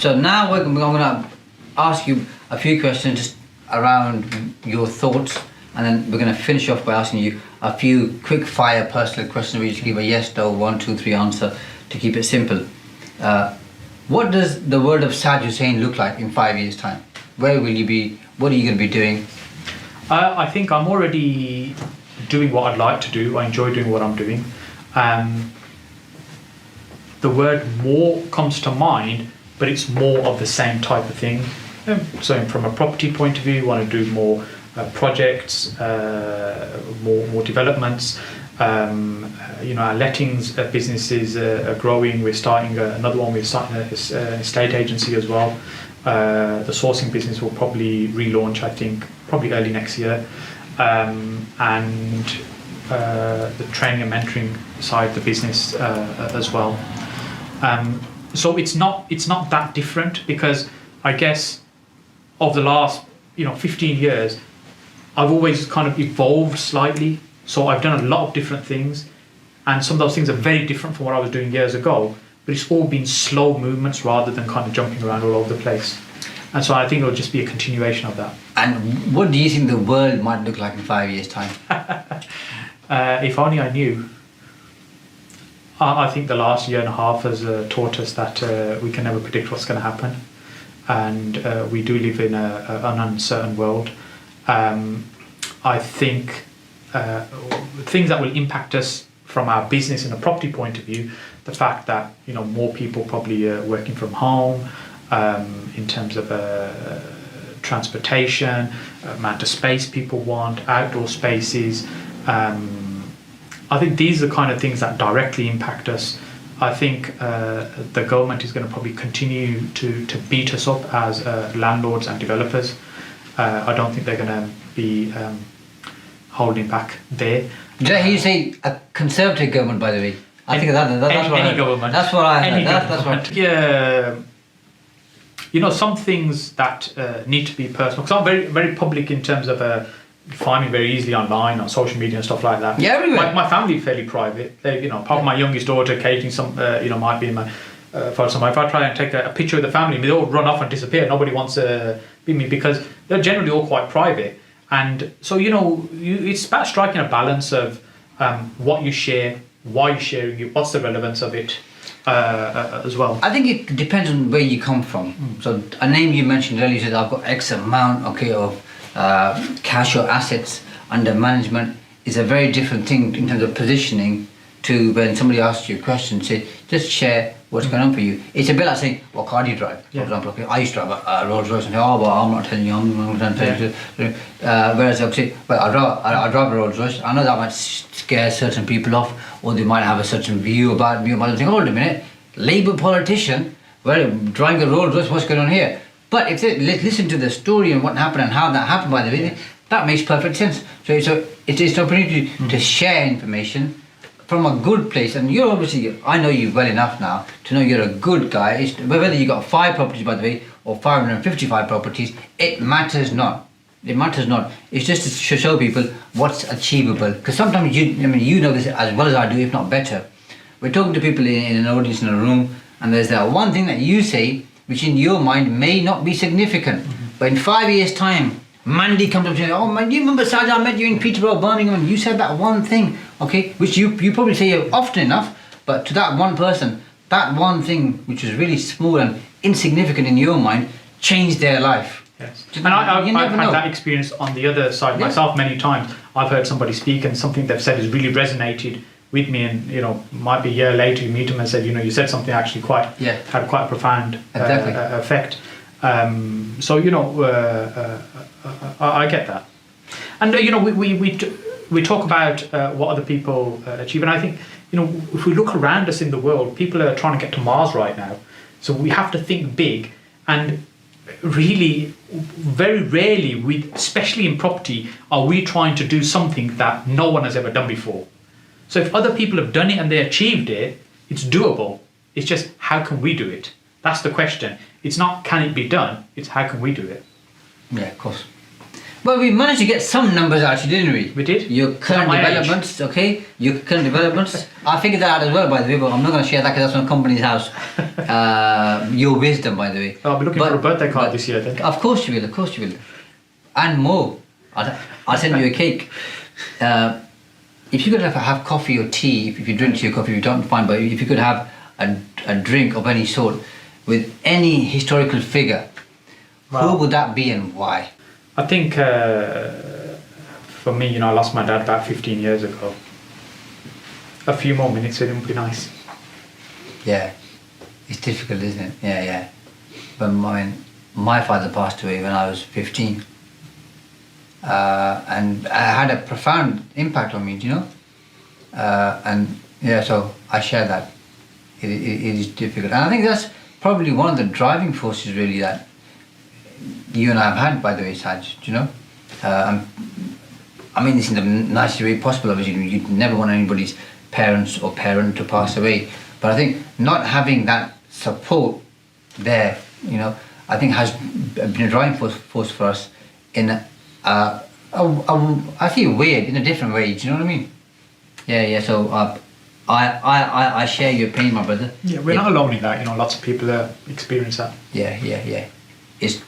So now I'm going to ask you a few questions just around your thoughts, and then we're going to finish off by asking you a few quick fire personal questions where you just give a yes, no, 1, 2, 3 answer to keep it simple. What does the world of Saj Hussain look like in 5 years' time? Where will you be? What are you going to be doing? I think I'm already doing what I'd like to do. I enjoy doing what I'm doing. The word more comes to mind, but it's more of the same type of thing. So from a property point of view, we want to do more projects, more developments. Our lettings businesses are growing. We're starting another one. We're starting an estate agency as well. The sourcing business will probably relaunch, I think, probably early next year. And the training and mentoring side of the business as well. So it's not that different, because I guess of the last 15 years, I've always kind of evolved slightly. So I've done a lot of different things, and some of those things are very different from what I was doing years ago, but it's all been slow movements rather than kind of jumping around all over the place. And so I think it'll just be a continuation of that. And what do you think the world might look like in 5 years' time? If only I knew. I think the last year and a half has taught us that we can never predict what's going to happen, and we do live in an uncertain world. I think things that will impact us from our business and a property point of view, the fact that more people probably working from home, in terms of transportation, amount of space people want, outdoor spaces. I think these are the kind of things that directly impact us. I think the government is going to probably continue to beat us up as landlords and developers. I don't think they're going to be holding back there. Did I hear you say a conservative government, by the way? I think that's what any government. That's what I heard. That's what. Yeah. Some things that need to be personal. Because I'm very, very public in terms of finding very easily online, on social media and stuff like that. Yeah, everywhere. My family is fairly private. Apart from my youngest daughter, occasionally might be in my photo somewhere. If I try and take a picture of the family, they all run off and disappear. Nobody wants to be me, because they're generally all quite private. And so it's about striking a balance of what you share, why you're sharing it, what's the relevance of it as well. I think it depends on where you come from. So a name you mentioned earlier said I've got X amount of cash or assets under management is a very different thing in terms of positioning to when somebody asks you a question, say just share what's going on for you. It's a bit like saying, what car do you drive? For example, okay, I used to drive a Rolls Royce, and I'm not telling you, I'm not going to tell you. Whereas I'll say, well, I drive a Rolls Royce. I know that might scare certain people off, or they might have a certain view about me. Might think, hold a minute, Labour politician, well, driving a Rolls Royce, what's going on here? But if they listen to the story and what happened and how that happened, by the way, that makes perfect sense. So it is an opportunity to share information from a good place, and you're obviously, I know you well enough now to know you're a good guy. Whether you got 5 properties, by the way, or 555 properties, it matters not. It matters not. It's just to show people what's achievable. Because sometimes you know this as well as I do, if not better. We're talking to people in an audience in a room, and there's that one thing that you say which in your mind may not be significant, but in 5 years' time, Mandy comes up to you, oh man, do you remember Saj, I met you in Peterborough, Birmingham, and you said that one thing, okay, which you probably say often enough, but to that one person, that one thing which was really small and insignificant in your mind changed their life. Yes. And I've had that experience on the other side myself many times. I've heard somebody speak and something they've said has really resonated with me, and might be a year later you meet them and said, you said something actually had quite a profound effect. So I get that, and we talk about what other people achieve, and I think if we look around us in the world, people are trying to get to Mars right now, so we have to think big. And really, very rarely, especially in property, are we trying to do something that no one has ever done before. So if other people have done it and they achieved it, it's doable. It's just, how can we do it? That's the question. It's not, can it be done? It's, how can we do it? Yeah, of course. Well, we managed to get some numbers actually, didn't we? We did. Your current my age. developments, okay? Your current developments. I figured that out as well, by the way, but I'm not going to share that because that's from company's house. Your wisdom, by the way. I'll be looking for a birthday card this year then. Of course you will, of course you will. And more. I'll send you a cake. If you could have coffee or tea, if you drink tea or coffee, you don't find, but if you could have a drink of any sort with any historical figure, who would that be and why? I think for me, I lost my dad about 15 years ago. A few more minutes with him would be nice. Yeah, it's difficult, isn't it? Yeah. But my father passed away when I was 15. And it had a profound impact on me, do you know? And yeah, so I share that. It is difficult. And I think that's probably one of the driving forces really that you and I have had, by the way, Saj, do you know? I mean this in the nicest way possible, obviously. You'd never want anybody's parents or parent to pass away. But I think not having that support there, I think has been a driving force for us in I feel weird in a different way. Do you know what I mean? Yeah. So I share your pain, my brother. Yeah, we're not alone in that. Lots of people experience that. Yeah. It's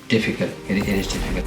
difficult. It is difficult.